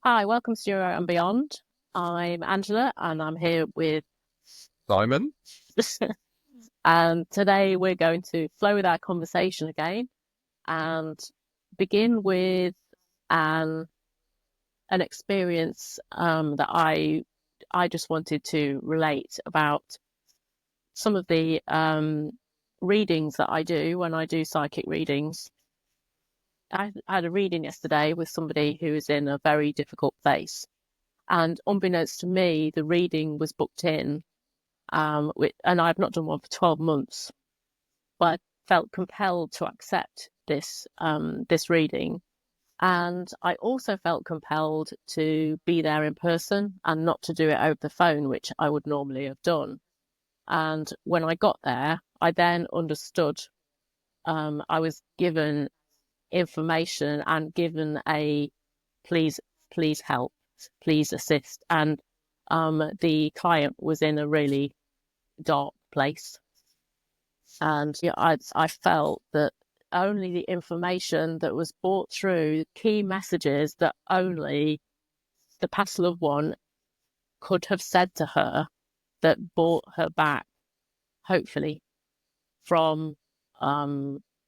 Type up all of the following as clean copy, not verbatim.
Hi, welcome to Neuro and Beyond. I'm Angela and I'm here with Simon? and today we're going to flow with our conversation again and begin with an experience that I just wanted to relate about some of the readings that I do when I do psychic readings. I had a reading yesterday with somebody who is in a very difficult place. And unbeknownst to me, the reading was booked in, and I've not done one for 12 months, but I felt compelled to accept this reading. And I also felt compelled to be there in person and not to do it over the phone, which I would normally have done. And when I got there, I then understood. I was given information and given a please, please help, please assist. And the client was in a really dark place. And yeah, I felt that only the information that was brought through, key messages that only the past loved one could have said to her, that brought her back, hopefully, from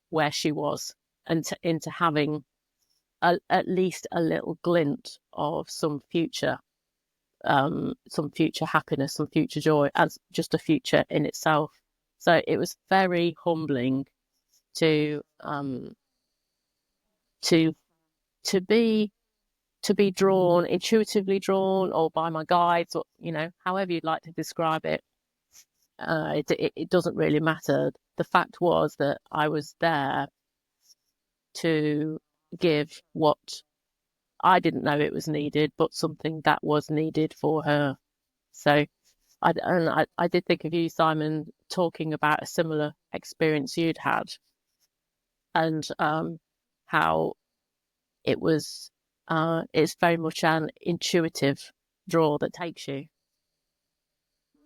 where she was and into having at least a little glint of some future happiness, some future joy, as just a future in itself. So it was very humbling to to to be drawn, intuitively drawn, or by my guides, or however you'd like to describe it. It doesn't really matter. The fact was that I was there to give what I didn't know it was needed, but something that was needed for her. So I did think of you, Simon, talking about a similar experience you'd had, and how it was. It's very much an intuitive draw that takes you.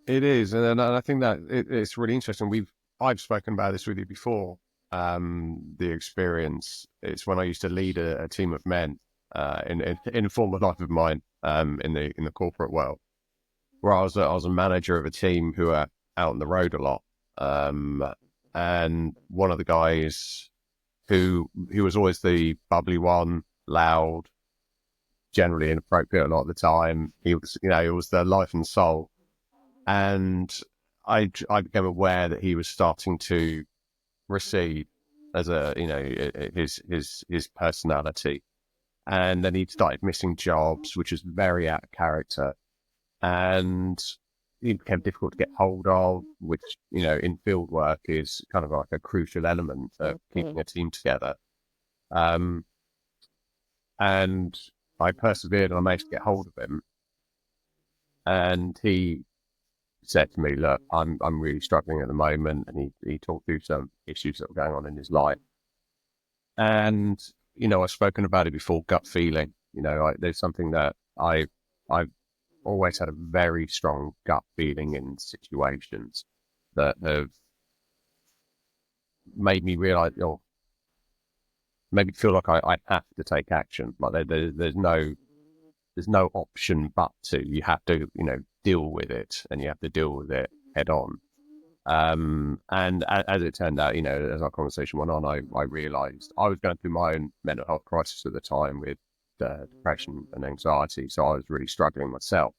It is, and I think that it's really interesting. I've spoken about this with you before. The experience, it's when I used to lead a team of men in a former life of mine, in the corporate world, where I was a manager of a team who are out on the road a lot. And one of the guys who was always the bubbly one, loud, generally inappropriate a lot of the time. He was the life and soul. And I became aware that he was starting to recede as his personality. And then he started missing jobs, which was very out of character. And he became difficult to get hold of, which, in field work is kind of like a crucial element of keeping a team together. And I persevered and I managed to get hold of him. And he said to me, "Look, I'm really struggling at the moment," and he talked through some issues that were going on in his life. And I've spoken about it before. Gut feeling, there's something that I've always had a very strong gut feeling in situations that have made me realize, or made me feel like I have to take action. Like there's no option but to. You have to, deal with it, and you have to deal with it head on. And as it turned out, as our conversation went on, I realized I was going through my own mental health crisis at the time with depression and anxiety. So I was really struggling myself.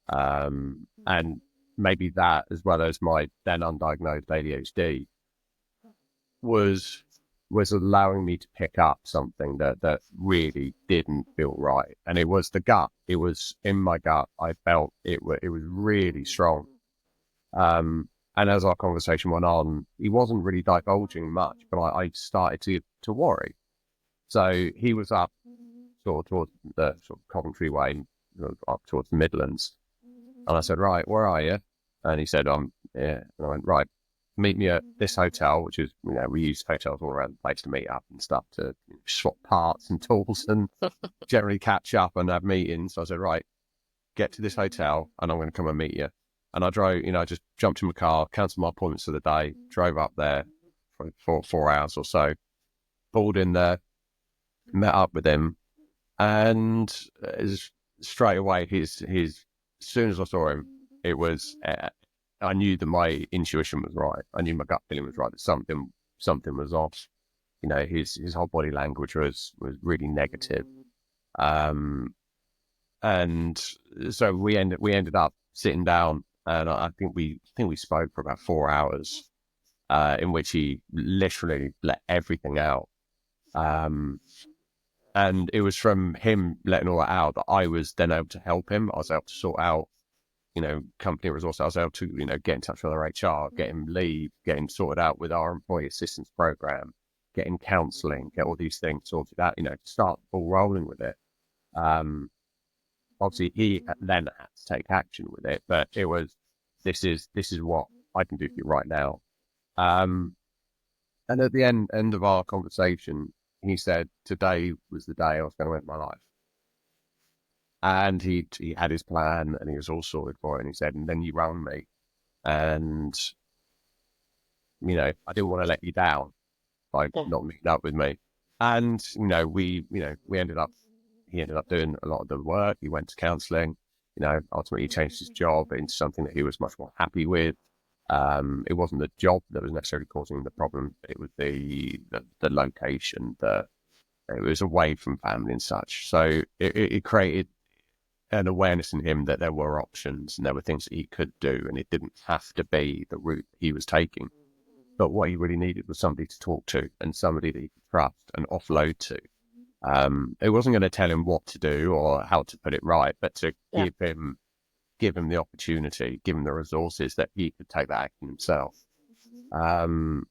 And maybe that, as well as my then undiagnosed ADHD, was allowing me to pick up something that really didn't feel right. And it was the gut. It was in my gut. I felt it was really strong. And as our conversation went on, he wasn't really divulging much, but I started to worry. So he was up sort of towards the sort of Coventry way, up towards the Midlands. And I said, "Right, where are you?" And he said, yeah. And I went, "Right, meet me at this hotel," which is, we use hotels all around the place to meet up and stuff, to swap parts and tools and generally catch up and have meetings. So I said, "Right, get to this hotel and I'm going to come and meet you." And I drove, I just jumped in my car, cancelled my appointments for the day, drove up there for 4 hours or so, pulled in there, met up with him. And straight away, his as soon as I saw him, it was I knew that my intuition was right. I knew my gut feeling was right. That something was off. You know, his whole body language was really negative. And so we ended up sitting down, and I think we spoke for about 4 hours, in which he literally let everything out. And it was from him letting all that out that I was then able to help him. I was able to sort out, you know, company resources. I was able to, you know, get in touch with our HR, get him leave, get him sorted out with our employee assistance program, get him counselling, get all these things sorted out, you know, start the ball rolling with it. Obviously, he then had to take action with it, but it was, this is what I can do for you right now. And at the end of our conversation, he said, today was the day I was going to end my life. And he had his plan, and he was all sorted for it. And he said, and then you rang me, and, you know, I didn't want to let you down by not meeting up with me. And, you know, he ended up doing a lot of the work. He went to counselling, you know, ultimately changed his job into something that he was much more happy with. It wasn't the job that was necessarily causing the problem. It was the location, it was away from family and such. So it created an awareness in him that there were options and there were things that he could do, and it didn't have to be the route he was taking. But what he really needed was somebody to talk to, and somebody that he could trust and offload to. It wasn't going to tell him what to do or how to put it right, but to give him the opportunity, give him the resources that he could take that action himself. And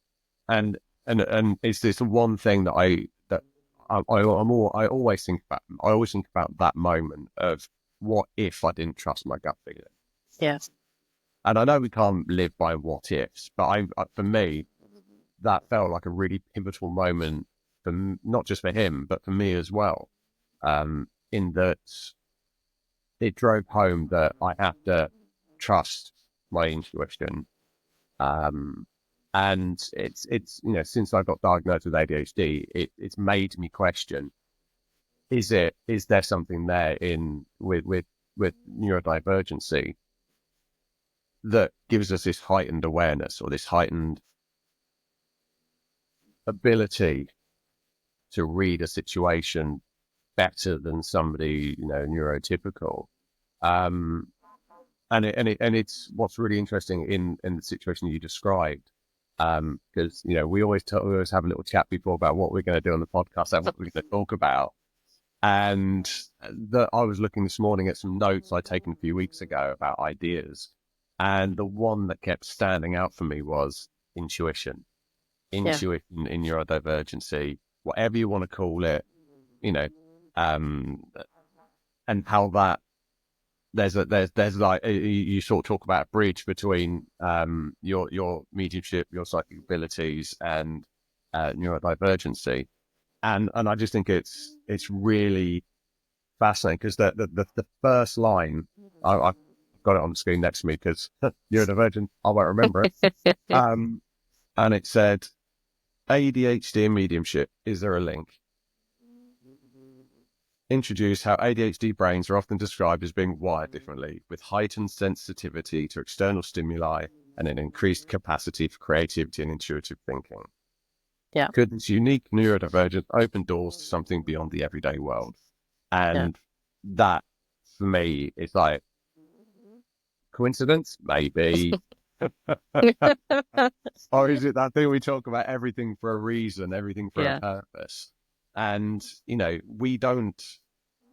it's this one thing that I always think about. I always think about that moment of, what if I didn't trust my gut feeling? Yes. And I know we can't live by what ifs, but for me, that felt like a really pivotal moment, for not just for him, but for me as well. In that it drove home that I have to trust my intuition. And it's you know, since I got diagnosed with ADHD, it's made me question: is there something there with neurodivergency that gives us this heightened awareness, or this heightened ability to read a situation better than somebody, you know, neurotypical? And it's what's really interesting in the situation you described, because, you know, we always have a little chat before about what we're going to do on the podcast and what we're going to talk about. And I was looking this morning at some notes I'd taken a few weeks ago about ideas, and the one that kept standing out for me was intuition. Intuition in neurodivergency, whatever you want to call it, you know, and how that there's like, you sort of talk about a bridge between your mediumship, your psychic abilities, and neurodivergency. And I just think it's really fascinating, because the first line, I've got it on the screen next to me because neurodivergent, I won't remember it. And it said, ADHD and mediumship, is there a link? Introduce how ADHD brains are often described as being wired differently, with heightened sensitivity to external stimuli and an increased capacity for creativity and intuitive thinking. Yeah. Could this unique neurodivergence open doors to something beyond the everyday world? And that, for me, is like, coincidence? Maybe. Or is it that thing we talk about, everything for a reason, everything for a purpose? And, you know, we don't,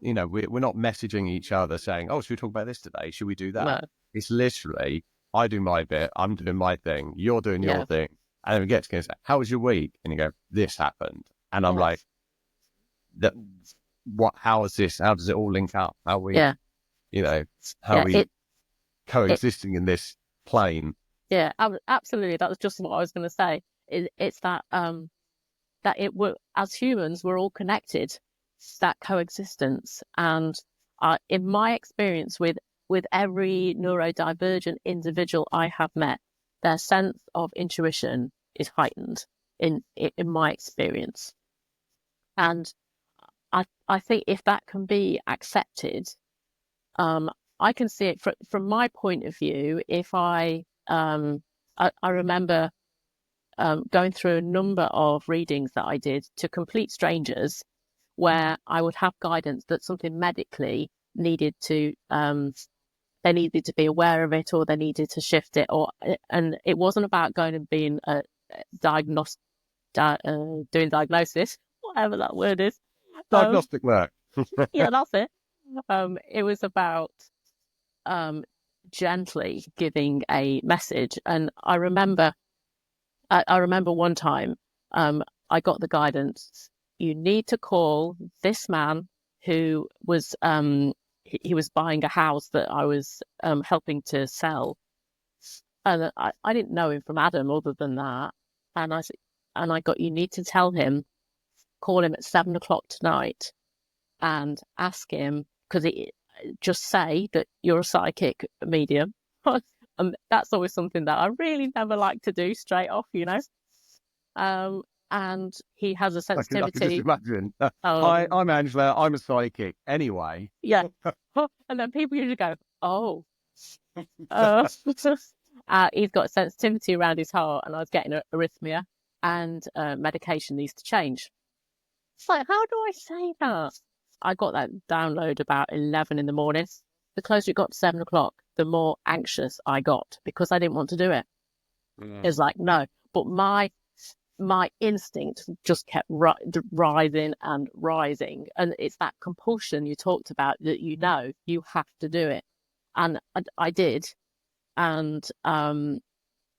you know, we're not messaging each other saying, oh, should we talk about this today? Should we do that? No. It's literally, I do my bit, I'm doing my thing, you're doing your thing. And then we get together and say, how was your week? And you go, this happened. And I'm like, how is this? How does it all link up? How we, you know, how we coexisting in this plane? Yeah, absolutely. That was just what I was going to say. It's that, as humans, we're all connected, that coexistence. And in my experience with every neurodivergent individual I have met, their sense of intuition is heightened in my experience. And I think if that can be accepted, I can see it from my point of view. If I remember going through a number of readings that I did to complete strangers, where I would have guidance that something medically needed to, they needed to be aware of it, or they needed to shift it, and it wasn't about going and being a diagnostic, doing diagnosis, whatever that word is. Diagnostic work. Yeah, that's it. It was about gently giving a message, and I remember one time, I got the guidance. You need to call this man who was, he was buying a house that I was helping to sell, and I didn't know him from Adam other than that. And I got, you need to tell him, call him at 7 o'clock tonight, and ask him, because just say that you're a psychic medium. That's always something that I really never like to do straight off, and he has a I can just sensitivity. imagine. Hi, I'm Angela. I'm a psychic. Anyway. Yeah. And then people usually go, oh. He's got a sensitivity around his heart, and I was getting arrhythmia, and medication needs to change. It's like, how do I say that? I got that download about 11 in the morning. The closer it got to 7 o'clock, the more anxious I got, because I didn't want to do it. It's like, no. But my instinct just kept rising and rising. And it's that compulsion you talked about, that you have to do it. And I did. And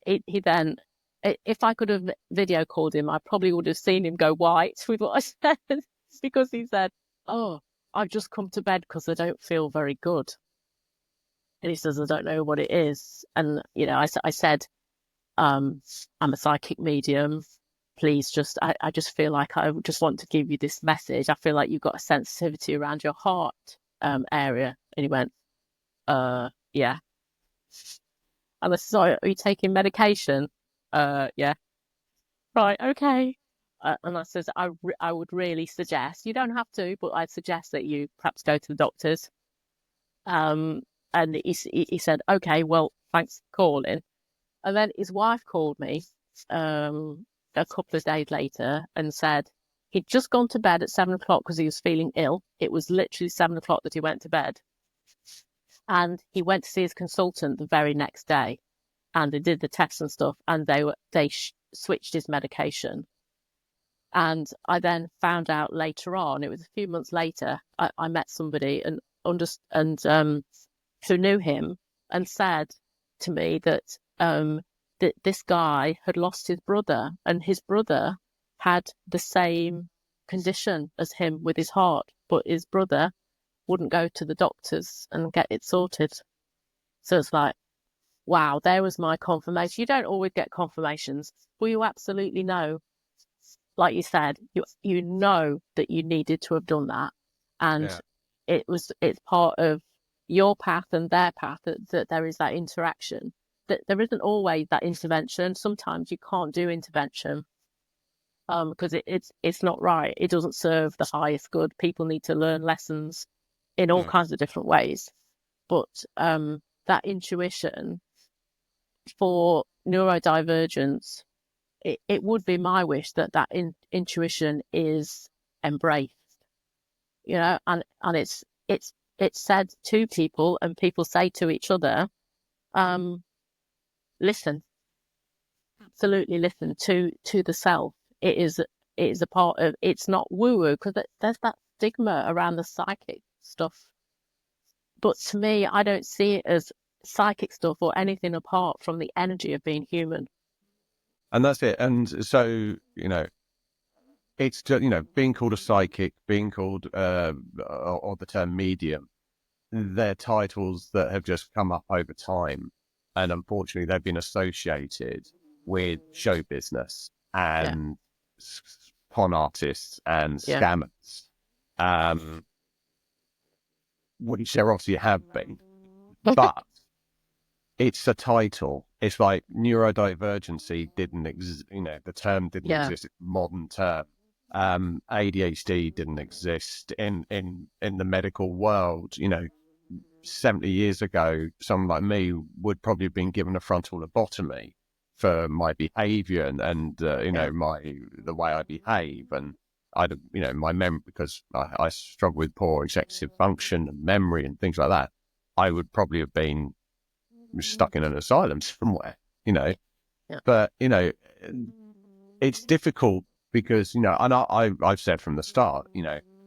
he then, if I could have video called him, I probably would have seen him go white with what I said, because he said, oh, I've just come to bed because I don't feel very good. And he says, I don't know what it is. And, I said, I'm a psychic medium. Please I just feel like I just want to give you this message. I feel like you've got a sensitivity around your heart area. And he went, yeah. And I said, so are you taking medication? Yeah. Right, okay. And I says, I would really suggest, you don't have to, but I'd suggest that you perhaps go to the doctors. And he said, okay, well, thanks for calling. And then his wife called me a couple of days later and said he'd just gone to bed at 7 o'clock because he was feeling ill. It was literally 7 o'clock that he went to bed. And he went to see his consultant the very next day, and they did the tests and stuff, and they switched his medication. And I then found out later on, it was a few months later, I met somebody who knew him, and said to me that that this guy had lost his brother, and his brother had the same condition as him with his heart, but his brother wouldn't go to the doctors and get it sorted. So it's like, wow, there was my confirmation. You don't always get confirmations, but you absolutely know, like you said, you know that you needed to have done that. And it's part of your path and their path that there is that interaction. That there isn't always that intervention. Sometimes you can't do intervention because it's not right. It doesn't serve the highest good. People need to learn lessons in all kinds of different ways. But that intuition for neurodivergence, it would be my wish that intuition is embraced, and it's said to people, and people say to each other, listen, absolutely listen to the self. It is a part of, it's not woo-woo, because there's that stigma around the psychic stuff. But to me, I don't see it as psychic stuff or anything apart from the energy of being human. And that's it. And so, it's just, being called a psychic, being called, or the term medium, they're titles that have just come up over time. And unfortunately, they've been associated with show business and con artists and scammers, which there obviously have been. But it's a title. It's like neurodivergency didn't exist, the term didn't exist. It's a modern term. ADHD didn't exist in the medical world. 70 years ago, someone like me would probably have been given a frontal lobotomy for my behavior and the way I behave. And my memory, because I struggle with poor executive function and memory and things like that, I would probably have been stuck in an asylum somewhere, Yeah. but, it's difficult because, and I've said from the start,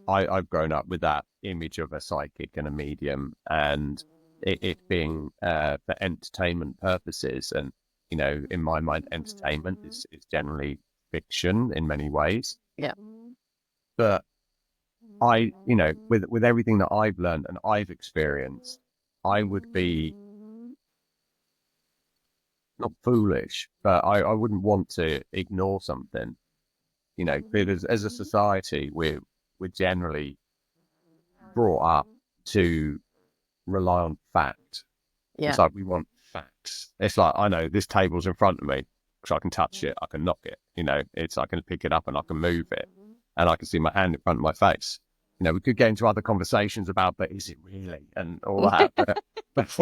I've grown up with that image of a psychic and a medium, and it being for entertainment purposes. And, in my mind, entertainment is generally fiction in many ways. Yeah. But with everything that I've learned and I've experienced, I would be not foolish, but I wouldn't want to ignore something, because as a society, we're generally brought up to rely on fact. Yeah. It's like we want facts. It's like, I know this table's in front of me, so I can touch it, I can knock it, I can pick it up and I can move it, and I can see my hand in front of my face. We could get into other conversations about, but is it really, and all that. But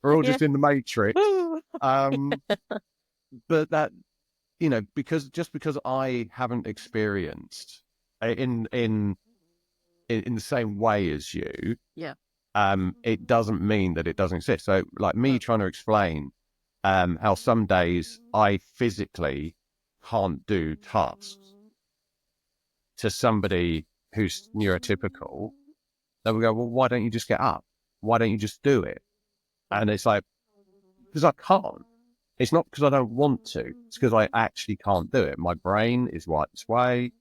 we're all just in the matrix. But that, because I haven't experienced in the same way as you, it doesn't mean that it doesn't exist. So, like me trying to explain how some days I physically can't do tasks to somebody who's neurotypical, they will go, well, why don't you just get up? Why don't you just do it? And it's like, because I can't. It's not because I don't want to. It's because I actually can't do it. My brain is wired this way,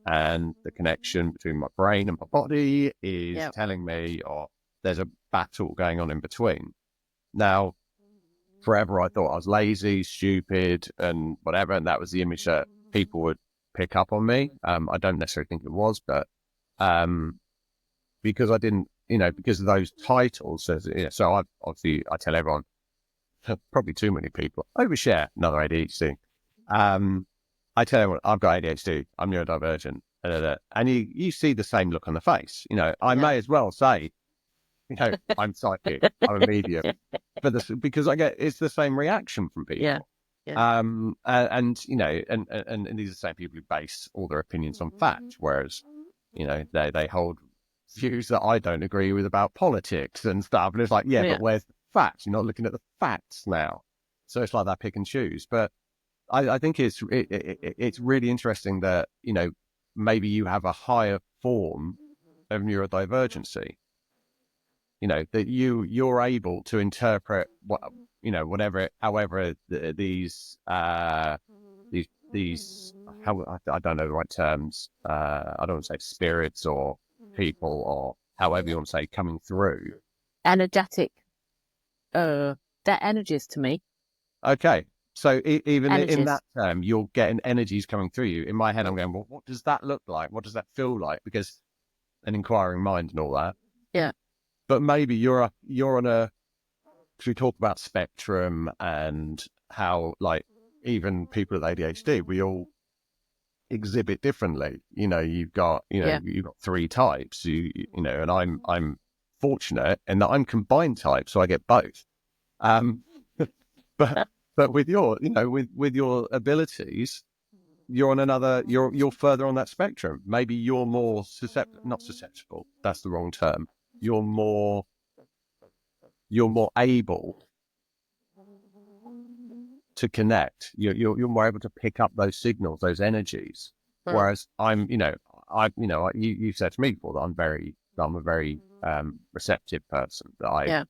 and the connection between my brain and my body is telling me, or there's a battle going on in between. Now, forever I thought I was lazy, stupid, and whatever, and that was the image that people would pick up on me. I don't necessarily think it was, but because I didn't, because of those titles. So I tell everyone, probably too many people, overshare another ADHD. I tell everyone, I've got ADHD, I'm neurodivergent, and you see the same look on the face. I may as well say, I'm psychic, I'm a medium, because I get, it's the same reaction from people. Yeah. And these are the same people who base all their opinions on fact, whereas, they hold views that I don't agree with about politics and stuff. And it's like, but where's the facts? You're not looking at the facts now. So it's like that pick and choose. But I think it's really interesting that, maybe you have a higher form of neurodivergency, that you're able to interpret however these how, I don't know the right terms. I don't want to say spirits or people or however you want to say coming through. Energetic. They're energies to me. Okay. So even energies. In that term, you're getting energies coming through you. In my head, I'm going, well, what does that look like? What does that feel like? Because an inquiring mind and all that. Yeah. But maybe you're on a, because we talk about spectrum and how, like, even people with ADHD, we all exhibit differently. You've got, you've got three types, and I'm fortunate in that I'm combined type, so I get both. But with your, with your abilities, you're on another, you're further on that spectrum. Maybe you're more not susceptible. That's the wrong term. You're more able to connect. You're more able to pick up those signals, those energies. Whereas I'm, you said to me before that I'm a very receptive person. That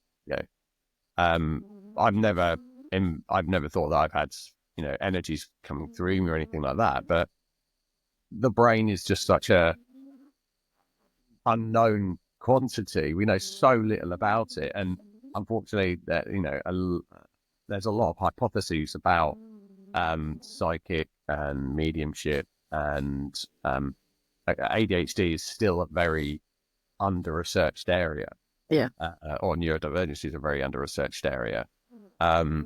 I've never thought that I've had, energies coming through me or anything like that. But the brain is just such a unknown quantity. We know so little about it, and unfortunately, that there's a lot of hypotheses about psychic and mediumship, and ADHD is still a very under-researched area. Yeah. Or neurodivergency is a very under-researched area. But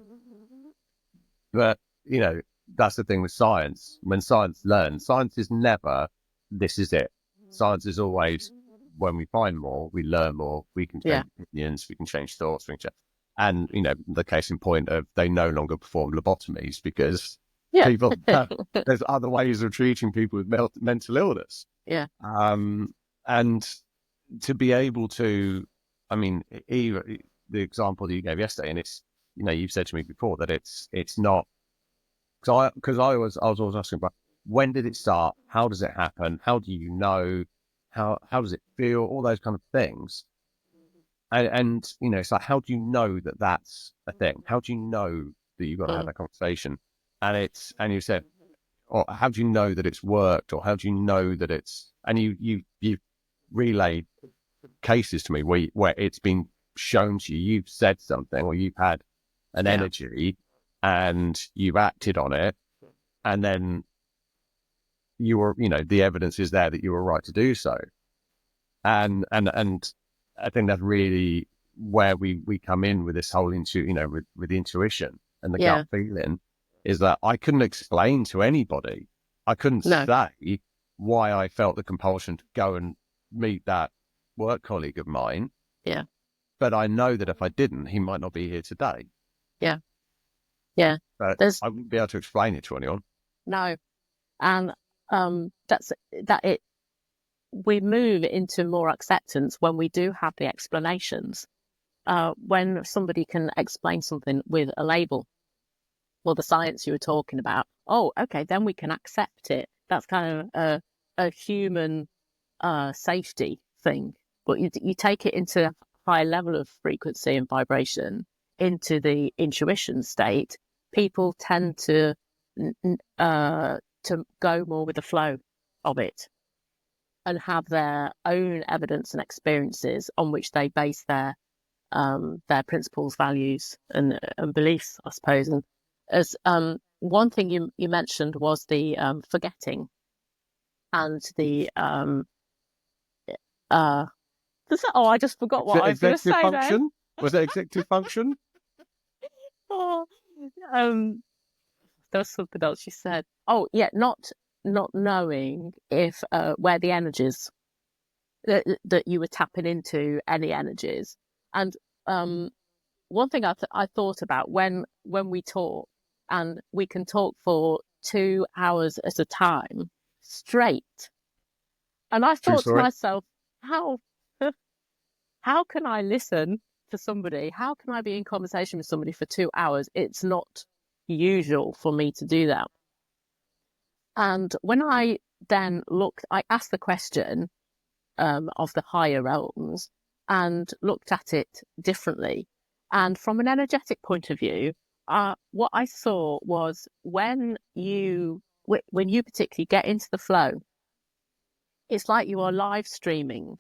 that's the thing with science. When science learns, science is never, this is it. Science is always, when we find more, we learn more, we can change opinions, we can change thoughts, and, the case in point of they no longer perform lobotomies because people, there's other ways of treating people with mental illness. Yeah. And to be able to, I mean, the example that you gave yesterday, and it's, you've said to me before that it's not, because I was always asking about, when did it start? How does it happen? How do you know? How does it feel? All those kind of things. And it's like, how do you know that that's a thing? How do you know that you've got to have that conversation? And you said, or how do you know that it's worked? Or how do you know that it's, and you relayed cases to me where it's been shown to you, you've said something, or you've had an energy and you've acted on it, and then you were, the evidence is there that you were right to do so. And I think that's really where we come in with this whole with the intuition and the gut feeling, is that I couldn't explain to anybody. I couldn't say why I felt the compulsion to go and meet that work colleague of mine. Yeah. But I know that if I didn't, he might not be here today. Yeah. Yeah. But I wouldn't be able to explain it to anyone. No. And we move into more acceptance when we do have the explanations. When somebody can explain something with a label, well, the science you were talking about, okay, then we can accept it. That's kind of a human safety thing. But you take it into a higher level of frequency and vibration, into the intuition state, people tend to go more with the flow of it and have their own evidence and experiences on which they base their principles, values, and beliefs, I suppose. And as one thing you mentioned was the forgetting and the I just forgot what I was going to say function? Then. Was it executive function? There was something else you said. Not knowing if where the energies that you were tapping into, any energies. And one thing I thought about when we talk, and we can talk for 2 hours at a time straight, and I thought to myself, how can I listen to somebody? How can I be in conversation with somebody for 2 hours? It's not usual for me to do that. And when I then I asked the question of the higher realms and looked at it differently. And from an energetic point of view, what I saw was when you particularly get into the flow, it's like you are live streaming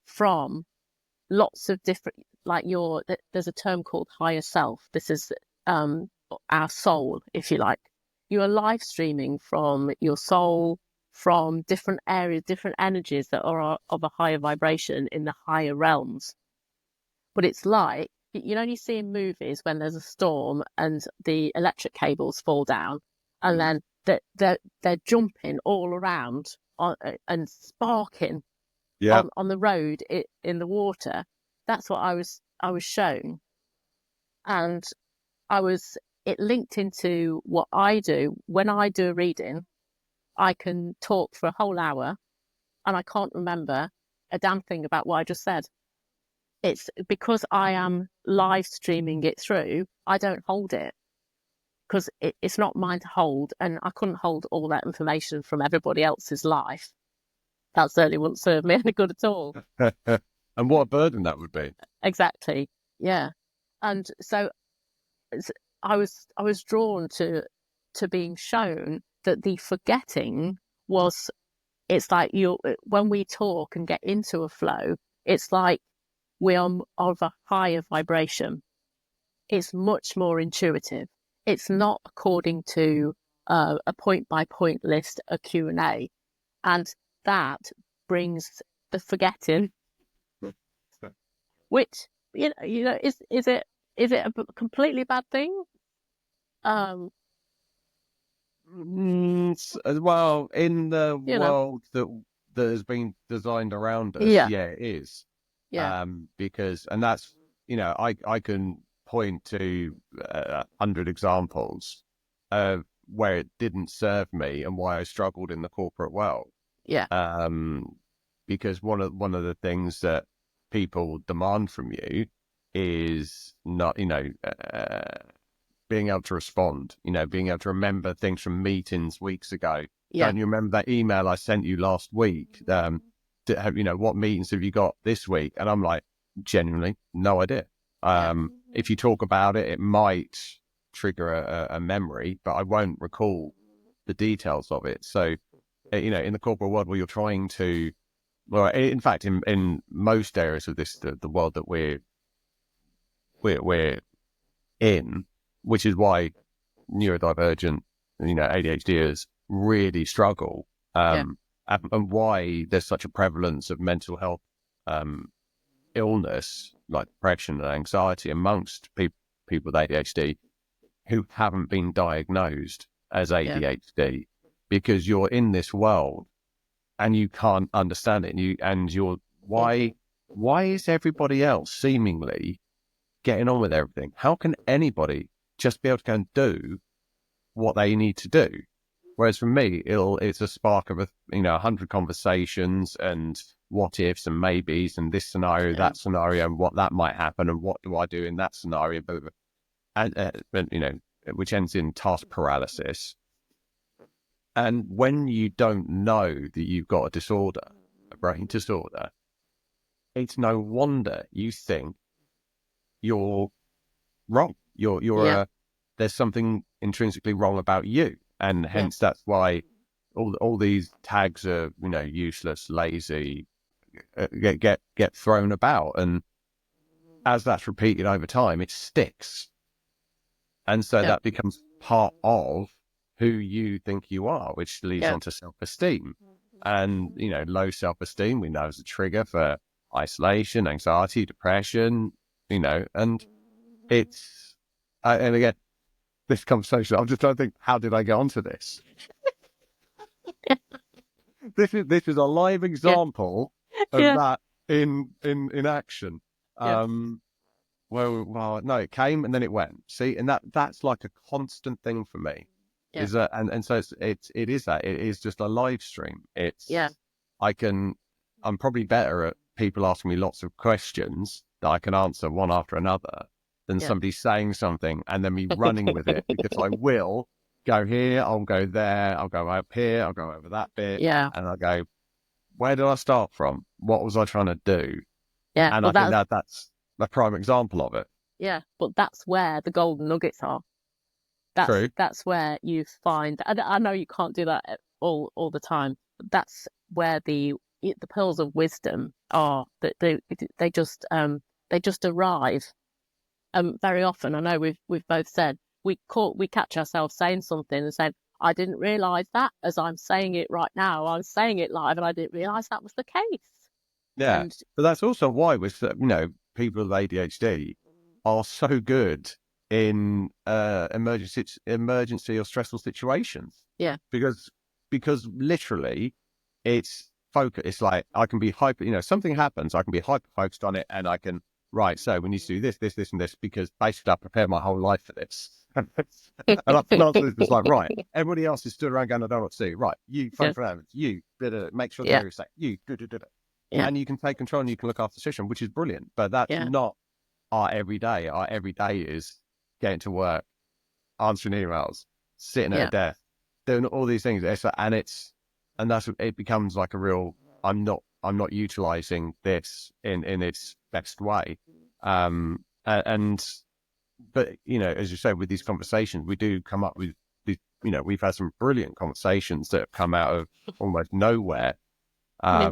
from lots of different, there's a term called higher self. This is our soul, if you like. You are live streaming from your soul, from different areas, different energies that are of a higher vibration in the higher realms. But it's like, you see in movies when there's a storm and the electric cables fall down, and then they're jumping all around and sparking on the road in the water. That's what I was shown, and it linked into what I do. When I do a reading, I can talk for a whole hour and I can't remember a damn thing about what I just said. It's because I am live streaming it through, I don't hold it, because it's not mine to hold, and I couldn't hold all that information from everybody else's life. That certainly wouldn't serve me any good at all. And what a burden that would be. Exactly. Yeah. And so I was drawn to being shown that the forgetting was, it's like when we talk and get into a flow, it's like we are of a higher vibration. It's much more intuitive. It's not according to a point-by-point list, a Q&A. And that brings the forgetting, which, is it a completely bad thing? Well, in the You know? world that has been designed around us, Yeah, yeah, it is. yeah, Because, and that's, I can point to 100 examples of where it didn't serve me and why I struggled in the corporate world. yeah, Um, because one of the things that people demand from you is not, being able to respond, being able to remember things from meetings weeks ago. yeah, Don't you remember that email I sent you last week? What meetings have you got this week? And I'm like, genuinely, no idea. yeah, If you talk about it, it might trigger a memory, but I won't recall the details of it. So, in the corporate world where you're trying to, well, in fact, in most areas of this, the world that we're in, which is why neurodivergent, ADHDers really struggle, yeah, and why there's such a prevalence of mental health illness like depression and anxiety amongst people with ADHD who haven't been diagnosed as yeah, ADHD, because you're in this world and you can't understand it, and why is everybody else seemingly getting on with everything? How can anybody just be able to go and do what they need to do? Whereas for me, it's a spark of 100 conversations and what ifs and maybes and this scenario, yeah, that scenario, and what that might happen and what do I do in that scenario, and which ends in task paralysis. And when you don't know that you've got a disorder, a brain disorder, it's no wonder you think you're wrong. yeah, There's something intrinsically wrong about you, and yeah, hence that's why all these tags are useless, lazy, get thrown about, and as that's repeated over time, it sticks, and so yeah, that becomes part of who you think you are, which leads yeah, on to self-esteem, and low self-esteem we know is a trigger for isolation, anxiety, depression, and it's and again, this conversation, I'm just trying to think, how did I get onto this? This is a live yeah, example of yeah, that in action. yeah, Well, no, it came and then it went. See, and that's like a constant thing for me. yeah, Is that, and so it is that, it is just a live stream. yeah, I'm probably better at people asking me lots of questions that I can answer one after another than yeah, somebody saying something and then me running with it, because I will go here, I'll go there, I'll go up here, I'll go over that bit, yeah, and I'll go, where did I start from? What was I trying to do? yeah. And I But think that's that's a prime example of it. yeah, but that's where the golden nuggets are. That's True. that's where you find. I know you can't do that all the time, but that's where the pearls of wisdom are. That they just arrive. Very often, I know we've both said we catch ourselves saying something and saying, I didn't realise that as I'm saying it right now. I'm saying it live, and I didn't realise that was the case. Yeah. And But that's also why people with ADHD are so good in emergency or stressful situations, yeah, because literally it's focus. It's like I can be hyper. Something happens, I can be hyper focused on it, and I can, right. So we need to do this, this, this, and this, because basically I prepared my whole life for this. And I can answer this. It's like, right. Everybody else is stood around going, I don't know what to do. Right. You phone yeah, for ambulance. You make sure the yeah, area is safe. You do. yeah, And you can take control and you can look after the situation, which is brilliant. But that's yeah, not our everyday. Our everyday is getting to work, answering emails, sitting at a yeah, desk, doing all these things. And that's it becomes like a real. I'm not utilizing this in its best way. And but as you say, with these conversations, we do come up with these. We've had some brilliant conversations that have come out of almost nowhere. yeah,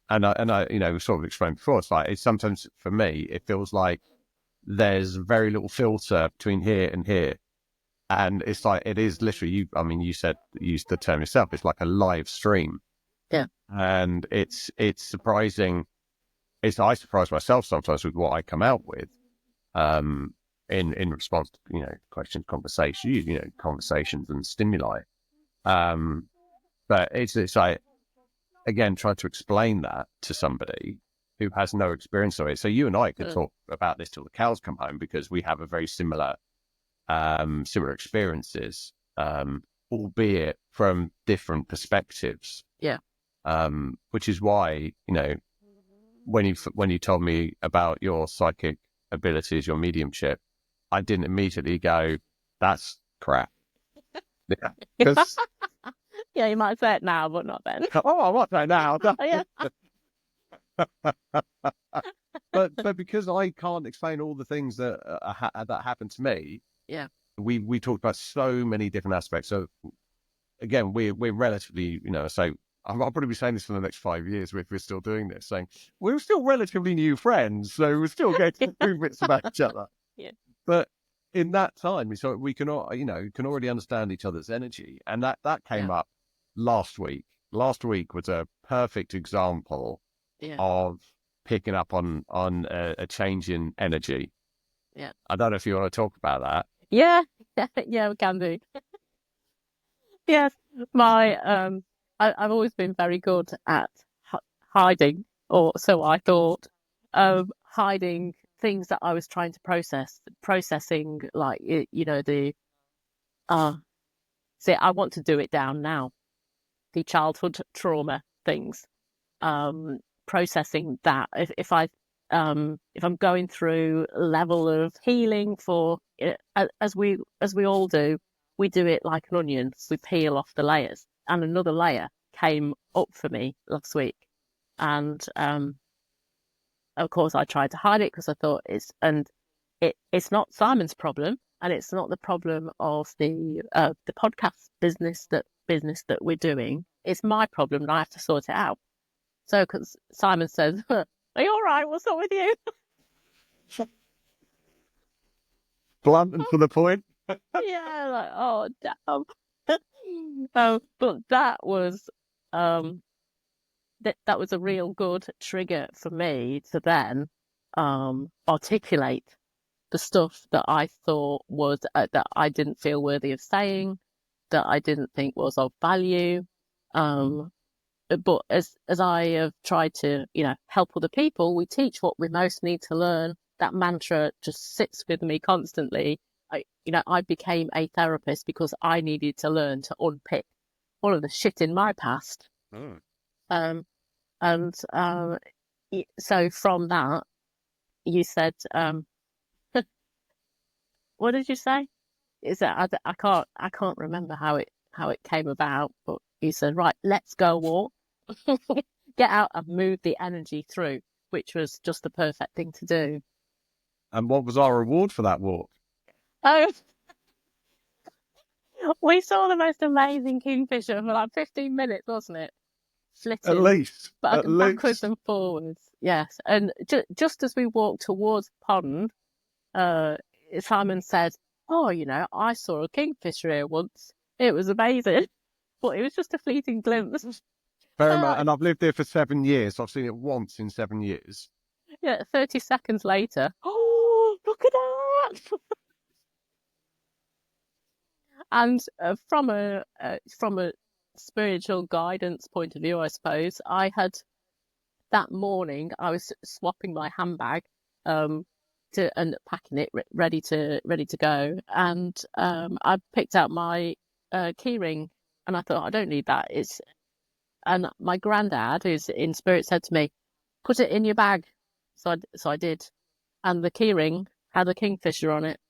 And I, sort of explained before, it's sometimes for me, it feels like there's very little filter between here and here. And it's like, it is literally, you used the term yourself, it's like a live stream. yeah, And it's surprising. I surprise myself sometimes with what I come out with, in response to, questions, conversations and stimuli. But it's like, again, trying to explain that to somebody who has no experience of it. So you and I could talk about this till the cows come home, because we have a very similar experiences, albeit from different perspectives. Yeah. Which is why, when you told me about your psychic abilities, your mediumship, I didn't immediately go, "That's crap." Yeah, because Yeah, you might say it now, but not then. I might say now. Yeah. But because I can't explain all the things that that happened to me, Yeah. we talked about so many different aspects. So again, we're relatively, so I'll probably be saying this for the next 5 years if we're still doing this, saying we're still relatively new friends, so we're still getting through bits about each other. Yeah. But in that time, so we can all, can already understand each other's energy, and that came up last week. Last week was a perfect example of picking up on a change in energy. Yeah. I don't know if you want to talk about that. Yeah. Yeah, we can do. Yes, I've always been very good at hiding, or so I thought, hiding things that I was trying to processing, like, see, I want to do it down now, the childhood trauma things, processing that. If I'm going through a level of healing as we all do, we do it like an onion. We peel off the layers, and another layer came up for me last week, and of course I tried to hide it because I thought it's not Simon's problem, and it's not the problem of the podcast business that we're doing. It's my problem, and I have to sort it out. So, because Simon says, "Are you all right? What's up with you?" Blunt and to the point. Yeah, like, oh damn. But that was that was a real good trigger for me to then articulate the stuff that I thought was that I didn't feel worthy of saying, that I didn't think was of value. But as I have tried to, help other people, we teach what we most need to learn. That mantra just sits with me constantly. I became a therapist because I needed to learn to unpick all of the shit in my past. And so from that, you said, what did you say? Is that I can't remember how it came about, but you said, right, let's go walk. Get out and move the energy through, which was just the perfect thing to do. And what was our reward for that walk? Oh, we saw the most amazing kingfisher for like 15 minutes, wasn't it? Flitting, At least. Backwards and forwards. Yes. And just as we walked towards the pond, Simon said, "Oh, I saw a kingfisher here once. It was amazing." But it was just a fleeting glimpse. Very much. And I've lived here for 7 years. So I've seen it once in 7 years. Yeah, 30 seconds later, oh, look at that! And from a spiritual guidance point of view, I suppose, that morning I was swapping my handbag and packing it ready to go, and I picked out my key ring, and I thought, I don't need that. And my granddad, who's in spirit, said to me, "Put it in your bag." So I did, and the key ring had a kingfisher on it,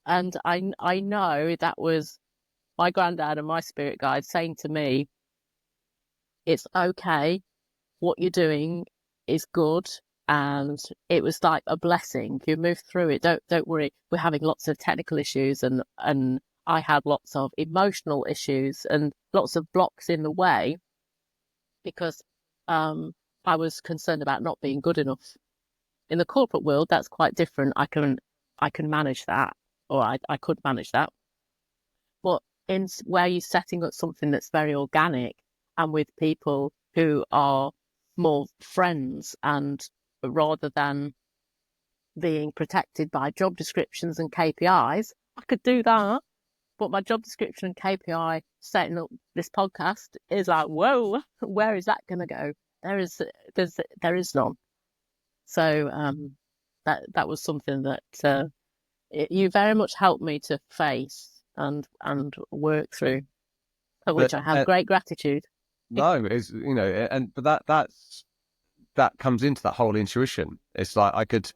and I know that was my granddad and my spirit guide saying to me, "It's okay. What you're doing is good." And it was like a blessing. You move through it. Don't worry. We're having lots of technical issues, and I had lots of emotional issues and lots of blocks in the way because I was concerned about not being good enough. In the corporate world, that's quite different. I can manage that, or I could manage that. But in where you're setting up something that's very organic and with people who are more friends, and rather than being protected by job descriptions and KPIs, I could do that. but my job description and KPI setting up this podcast is like, whoa, where is that going to go? There is none. So that was something that you very much helped me to face and work through, for which I have great gratitude. No, it's but that comes into that whole intuition. It's like I could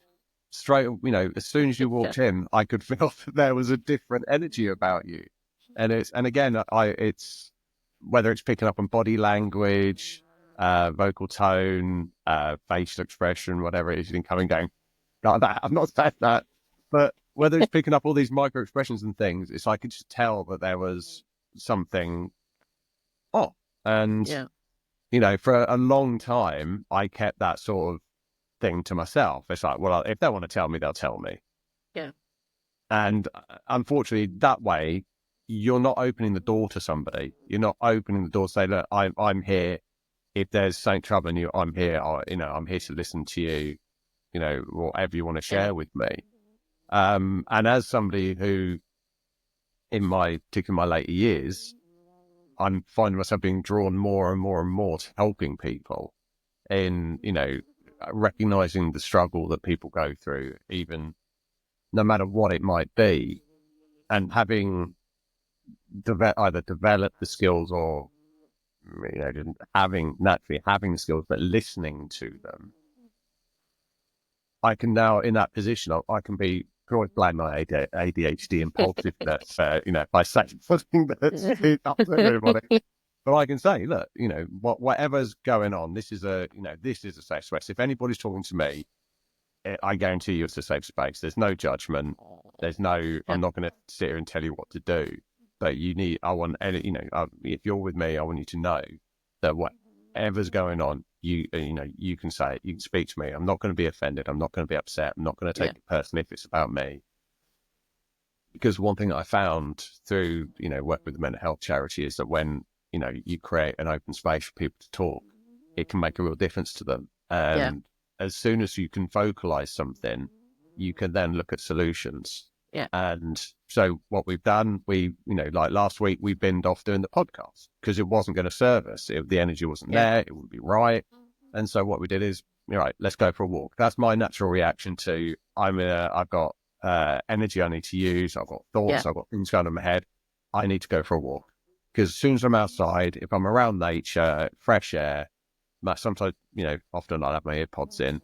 straight, as soon as you walked in, I could feel that there was a different energy about you. And it's whether it's picking up on body language, vocal tone, facial expression, whatever it is, you can come and going, like that. I've not said that, but whether it's picking up all these micro expressions and things, it's I could just tell that there was something off. And for a long time, I kept that sort of thing to myself. It's like, well, if they want to tell me, they'll tell me. Yeah. And unfortunately, that way, you're not opening the door to somebody. You're not opening the door to say, look, I'm here. If there's something troubling you, I'm here. I'm here to listen to you, whatever you want to share with me. And as somebody who, particularly in my later years, I'm finding myself being drawn more and more and more to helping people in, recognizing the struggle that people go through, even no matter what it might be, and having either developed the skills or, just having the skills, but listening to them. I can now, in that position, I can always blame my ADHD impulsiveness, if I say something that's upset everybody. But I can say, look, whatever's going on, this is a safe space. If anybody's talking to me, I guarantee you it's a safe space. There's no judgment. I'm not going to sit here and tell you what to do. But if you're with me, I want you to know that whatever's going on, you can say it. You can speak to me. I'm not going to be offended. I'm not going to be upset. I'm not going to take it personally if it's about me. Because one thing I found through, work with the mental health charity is that when, you create an open space for people to talk, it can make a real difference to them. And as soon as you can vocalize something, you can then look at solutions. Yeah. And so what we've done, like last week, we binned off doing the podcast because it wasn't going to serve us. The energy wasn't there. It wouldn't be right. And so what we did is, right, let's go for a walk. That's my natural reaction to, I've got energy I need to use. I've got thoughts. I've got things going on in my head. I need to go for a walk. Because as soon as I'm outside, if I'm around nature, fresh air, sometimes, often I'll have my earpods in,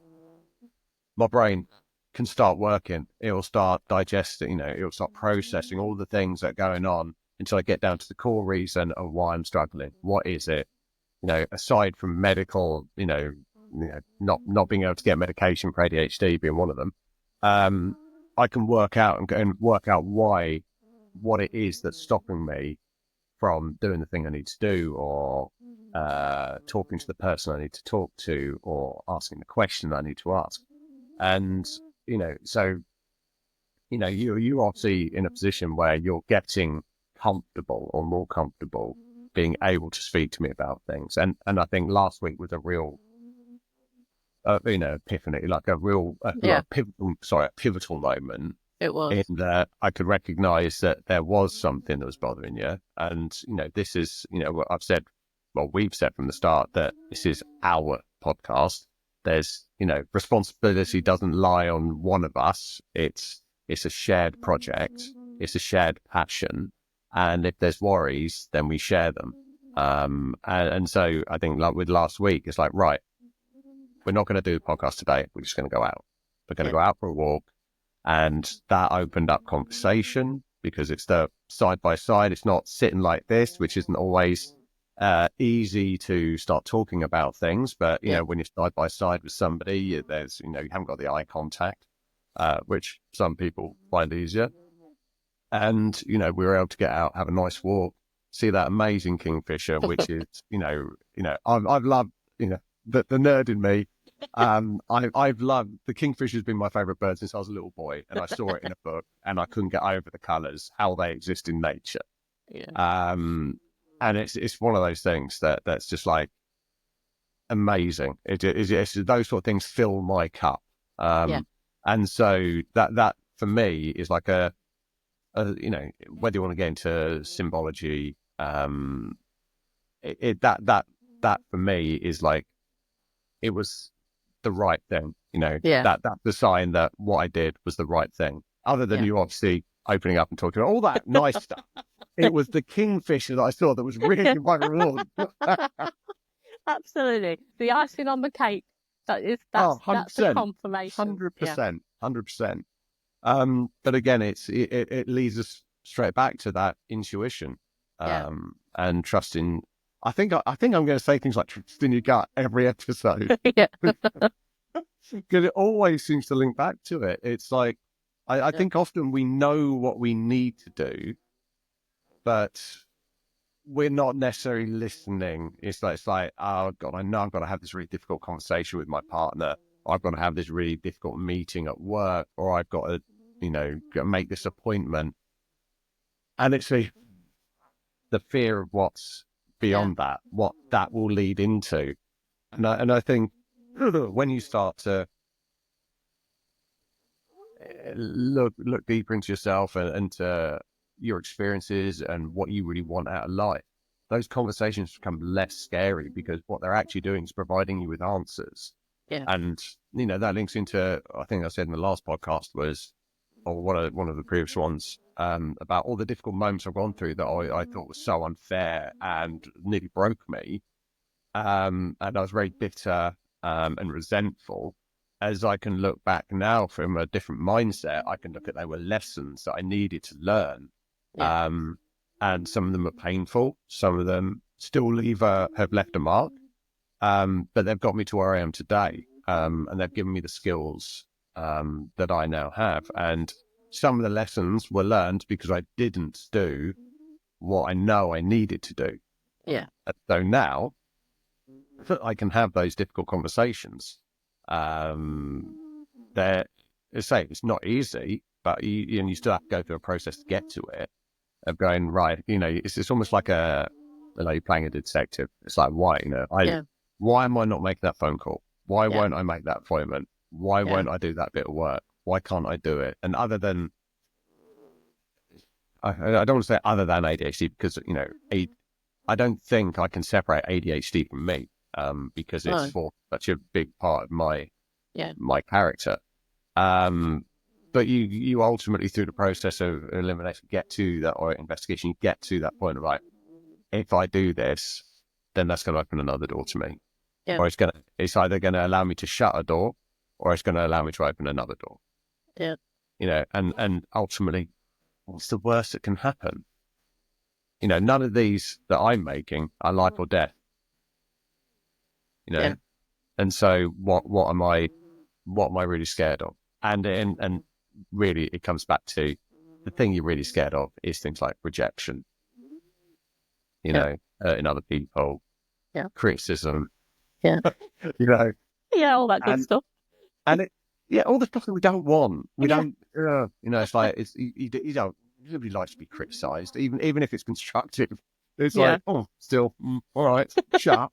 my brain can start working. It'll start digesting, it'll start processing all the things that are going on until I get down to the core reason of why I'm struggling. What is it? Aside from medical, not being able to get medication for ADHD being one of them, I can work out what it is that's stopping me from doing the thing I need to do, or talking to the person I need to talk to, or asking the question I need to ask. And, so, you're obviously in a position where you're getting comfortable or more comfortable being able to speak to me about things. And I think last week was a real, epiphany, like a real pivotal moment. It was. In that I could recognize that there was something that was bothering you. And, this is, what we've said from the start, that this is our podcast. There's, responsibility doesn't lie on one of us. It's a shared project. It's a shared passion. And if there's worries, then we share them. And so I think, like with last week, it's like, right, we're not going to do the podcast today. We're just going to go out. We're going to go out for a walk. And that opened up conversation because it's the side by side. It's not sitting like this, which isn't always easy to start talking about things. But, when you're side by side with somebody, you haven't got the eye contact, which some people find easier. And, we were able to get out, have a nice walk, see that amazing kingfisher, which is, I've loved, the nerd in me. I've loved the kingfisher. Has been my favorite bird since I was a little boy, and I saw it in a book, and I couldn't get over the colors, how they exist in nature. And it's one of those things that's just like amazing. It's those sort of things fill my cup. And so that for me is like a whether you want to get into symbology, that for me is like, it was the right thing. That's the sign that what I did was the right thing. Other than you obviously opening up and talking about all that nice stuff. It was the Kingfisher that I saw that was really my reward. Absolutely. The icing on the cake. That's the confirmation. 100%. 100%. But again, it leads us straight back to that intuition, and trusting. I think I'm going to say things like trust in your gut every episode. Because it always seems to link back to it. It's like, I think often we know what we need to do, but we're not necessarily listening. It's like, oh God, I know I've got to have this really difficult conversation with my partner. I've got to have this really difficult meeting at work, or I've got to, go make this appointment. And it's the fear of what's beyond that, what that will lead into. And I think when you start to look deeper into yourself and to your experiences and what you really want out of life, those conversations become less scary, because what they're actually doing is providing you with answers. And that links into, I think I said in the last podcast or one of the previous ones, about all the difficult moments I've gone through that I thought was so unfair and nearly broke me, and I was very bitter and resentful. As I can look back now from a different mindset, I can look at, they were lessons that I needed to learn. And some of them are painful. Some of them still have left a mark. But they've got me to where I am today. And they've given me the skills that I now have. And some of the lessons were learned because I didn't do what I know I needed to do. So now I can have those difficult conversations. It's not easy, but you still have to go through a process to get to it, of going, right, it's almost like you're playing a detective. It's like, why, why am I not making that phone call? Why won't I make that appointment? Why won't I do that bit of work? Why can't I do it? And other than, I don't want to say other than ADHD, because, I don't think I can separate ADHD from me, because it's for such a big part of my character. But you ultimately, through the process of elimination, get to that, or investigation, you get to that point of like, if I do this, then that's going to open another door to me. Or it's either going to allow me to shut a door, or it's going to allow me to open another door. And ultimately, what's the worst that can happen? None of these that I'm making are life or death. And so what am I really scared of? And really, it comes back to the thing you're really scared of is things like rejection, in other people, criticism, all that good stuff. And all the stuff that we don't want. We don't, it's like, you don't, nobody likes to be criticised, even if it's constructive. It's like, still, all right, shut up.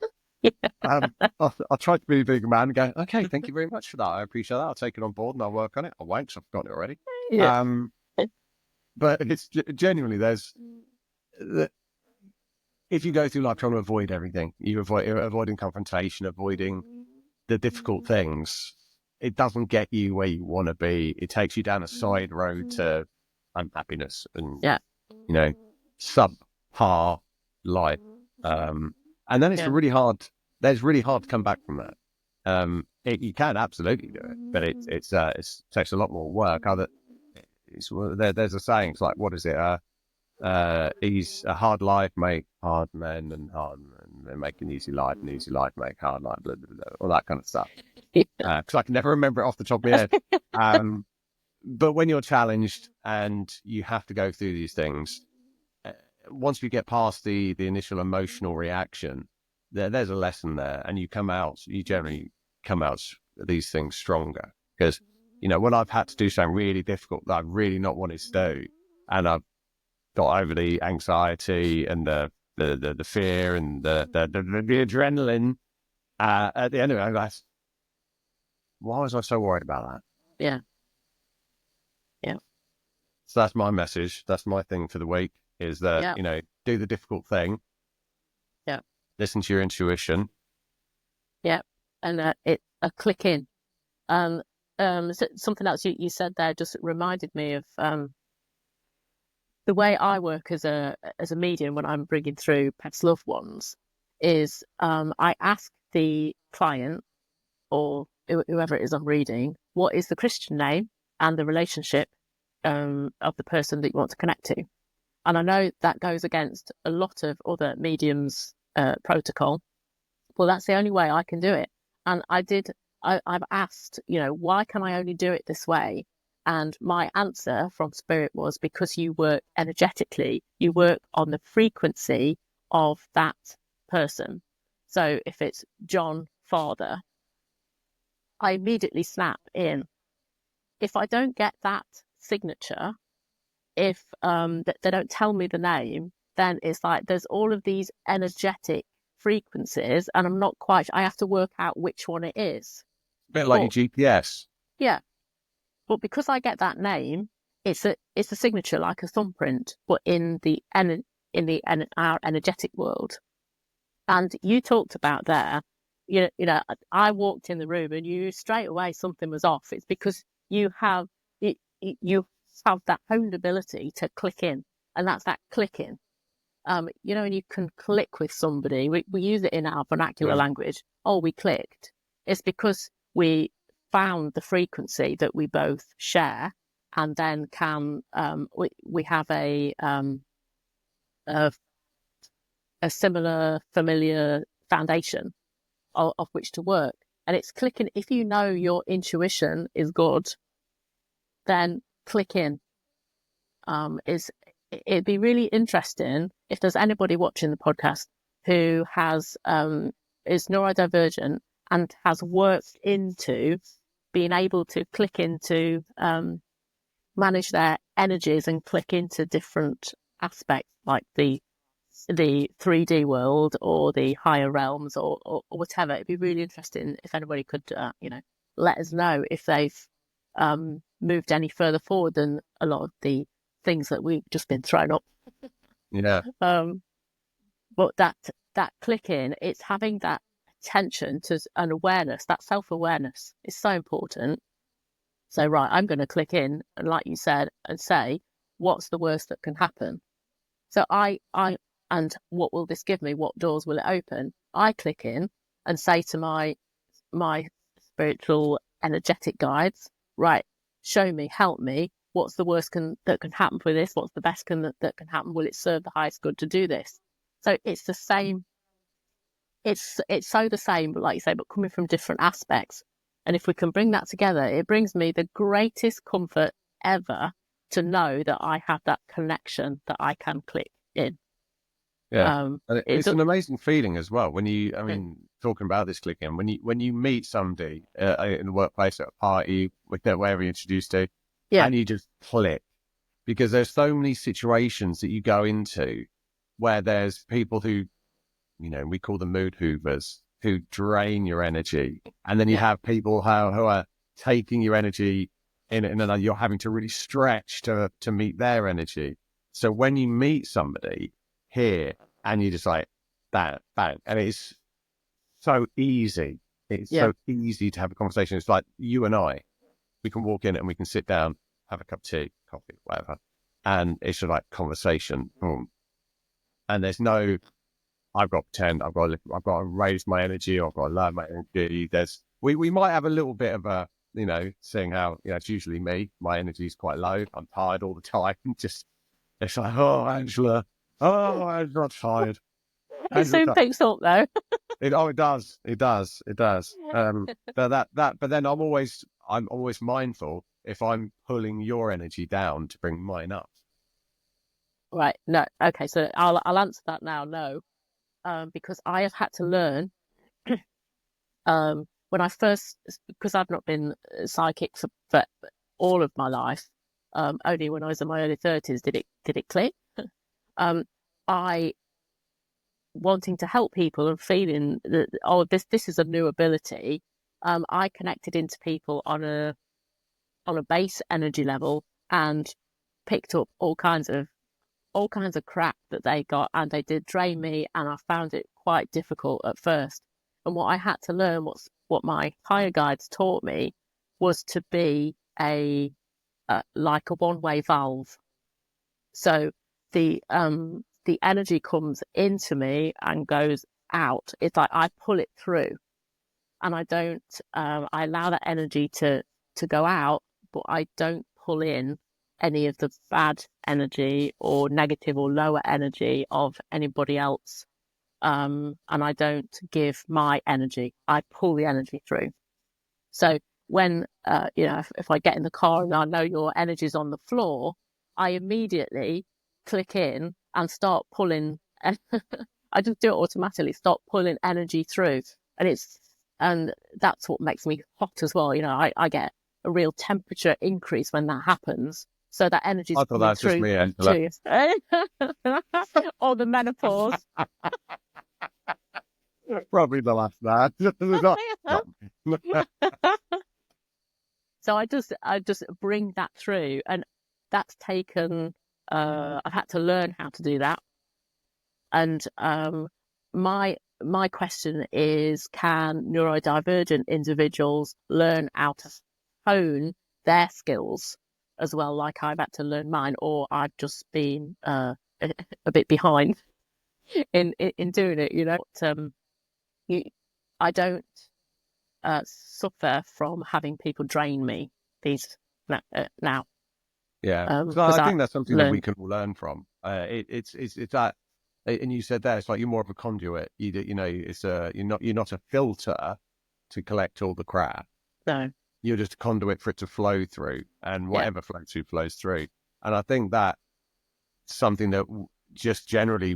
I'll try to be a big man and go, okay, thank you very much for that. I appreciate that. I'll take it on board and I'll work on it. I won't, because I've forgotten it already. But it's genuinely, if you go through life trying to avoid everything, you're avoiding confrontation, avoiding the difficult things, it doesn't get you where you want to be. It takes you down a side road to unhappiness and, subpar life. And then it's really hard to come back from that. You can absolutely do it, but it takes a lot more work. There's a saying, it's like, what is it? He's a hard life make hard men, and hard men make an easy life, and easy life make hard life, blah, blah, blah, all that kind of stuff. Because I can never remember it off the top of my head. But when you're challenged and you have to go through these things, once you get past the initial emotional reaction, there's a lesson there, and you generally come out these things stronger. Because, when I've had to do something really difficult that I've really not wanted to do, and I've got over the anxiety and the fear and the adrenaline, at the end of it, I'm like, why was I so worried about that? So that's my message. That's my thing for the week, is that, Yeah. you know, do the difficult thing. Yeah. Listen to your intuition. Yeah. And a click in. Something else you said there just reminded me of the way I work as a medium when I'm bringing through pets loved ones is I ask the client or whoever it is I'm reading, what is the Christian name and the relationship of the person that you want to connect to. And I know that goes against a lot of other mediums protocol. Well, that's the only way I can do it. And I've asked, why can I only do it this way? And my answer from Spirit was because you work energetically, you work on the frequency of that person. So if it's John, father, I immediately snap in. If I don't get that signature, if they don't tell me the name, then it's like there's all of these energetic frequencies, and I'm not quite. I have to work out which one it is. A bit like your But GPS. yeah, but because I get that name, it's a signature like a thumbprint, but in our energetic world. And you talked about there, I walked in the room and you straight away something was off. It's because you have that honed ability to click in, and that's that clicking. And you can click with somebody. We use it in our vernacular language. Oh, we clicked. It's because we found the frequency that we both share, and then we have a similar, familiar foundation of which to work. And it's clicking. If you know your intuition is good, then click in. It'd be really interesting if there's anybody watching the podcast who is neurodivergent and has worked into being able to click into manage their energies and click into different aspects like the 3D world or the higher realms or whatever. It'd be really interesting if anybody could let us know if they've moved any further forward than a lot of the things that we've just been thrown up. Yeah. But that click in, it's having that attention to an awareness, that self-awareness is so important. So right, I'm going to click in and, like you said, and say, what's the worst that can happen? So and what will this give me? What doors will it open? I click in and say to my spiritual energetic guides, right, show me, help me. What's the worst that can happen with this? What's the best that can happen? Will it serve the highest good to do this? So it's the same. It's so the same, like you say, but coming from different aspects. And if we can bring that together, it brings me the greatest comfort ever to know that I have that connection that I can click in. Yeah. And it's an amazing feeling as well when talking about this clicking, when you meet somebody in the workplace, at a party, wherever you're introduced to, and you just click, because there's so many situations that you go into where there's people who, we call them mood hoovers, who drain your energy. And then you have people who are taking your energy in, and then you're having to really stretch to meet their energy. So when you meet somebody here and you just like that, bang, and it's so easy. It's so easy to have a conversation. It's like you and I, we can walk in and we can sit down, have a cup of tea, coffee, whatever. And it's just like conversation. Boom. And there's no, I've got to pretend, I've got to raise my energy, or I've got to lower my energy. We might have a little bit of a, seeing how, it's usually me, my energy is quite low. I'm tired all the time. It's like, oh, Angela, I'm not tired. It soon picks up though. It does. But then I'm always mindful if I'm pulling your energy down to bring mine up. Right. No. Okay. So I'll answer that now. No. Because I have had to learn when I first, because I've not been psychic for all of my life. Only when I was in my early 30s did it click. I wanting to help people and feeling that, oh, this is a new ability. I connected into people on a base energy level, and picked up all kinds of crap that they got, and they did drain me, and I found it quite difficult at first. And what I had to learn, what my higher guides taught me, was to be like a one-way valve. So the energy comes into me and goes out. It's like I pull it through, and I don't. I allow that energy to go out, but I don't pull in any of the bad energy or negative or lower energy of anybody else. And I don't give my energy. I pull the energy through. So when, if I get in the car and I know your energy's on the floor, I immediately click in and start pulling. I just do it automatically, start pulling energy through. And that's what makes me hot as well. I get a real temperature increase when that happens. So that energy's I thought that's just me, Angela. Or the menopause. Probably the last that. So I just bring that through, and that's taken. I've had to learn how to do that. And my question is, can neurodivergent individuals learn how to hone their skills as well, like I've had to learn mine, or I've just been a bit behind in doing it? I don't suffer from having people drain me now. Yeah, so I think that's something that we can all learn from. It's that, and you said there, it's like you're more of a conduit. It's you're not a filter to collect all the crap. No, you're just a conduit for it to flow through, and whatever flows through. And I think that something that just generally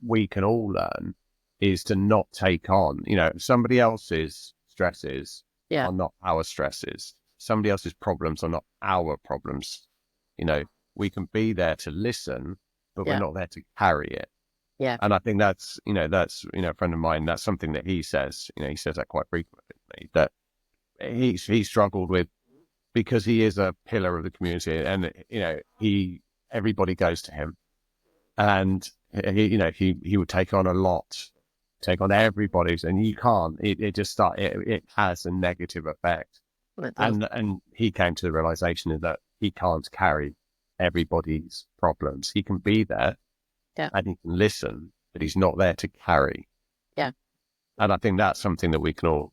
we can all learn is to not take on, somebody else's stresses are not our stresses. Somebody else's problems are not our problems. We can be there to listen, but we're not there to carry it. Yeah. And I think that's a friend of mine, that's something that he says, he says that quite frequently, that he struggled with, because he is a pillar of the community, and, everybody goes to him, and he would take on a lot, take on everybody's, and you can't, it has a negative effect. And he came to the realization that he can't carry everybody's problems. He can be there, and he can listen, but he's not there to carry. Yeah. And I think that's something that we can all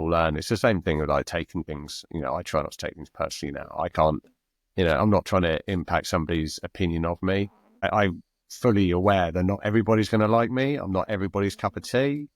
learn. It's the same thing with like taking things. I try not to take things personally now. I can't. I'm not trying to impact somebody's opinion of me. I'm fully aware that not everybody's going to like me. I'm not everybody's cup of tea,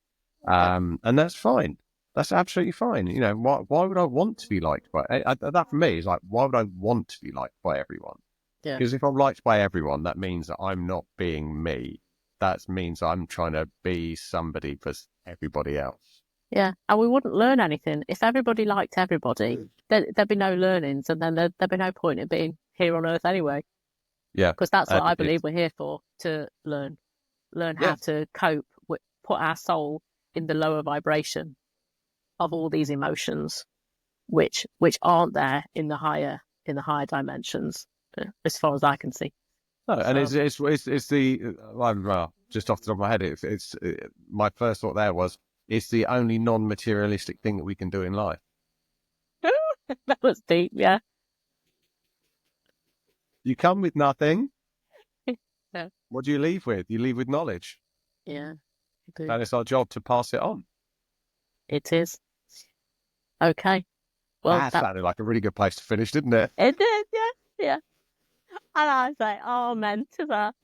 and that's fine. That's absolutely fine. Why would I want to be liked by that? For me, is like, why would I want to be liked by everyone? Yeah. Because if I'm liked by everyone, that means that I'm not being me. That means I'm trying to be somebody for everybody else. Yeah, and we wouldn't learn anything if everybody liked everybody. There'd be no learnings, and then there'd be no point in being here on Earth anyway. Yeah, because that's what I believe we're here for, to learn how to cope, put our soul in the lower vibration of all these emotions, which aren't there in the higher dimensions, as far as I can see. No, and it's the just off the top of my head, it's my first thought there was, it's the only non-materialistic thing that we can do in life. That was deep, yeah. You come with nothing. Yeah. What do you leave with? You leave with knowledge. Yeah. And it's our job to pass it on. It is. Okay. Well, that sounded like a really good place to finish, didn't it? It did, yeah. And I was like, oh, meant to that.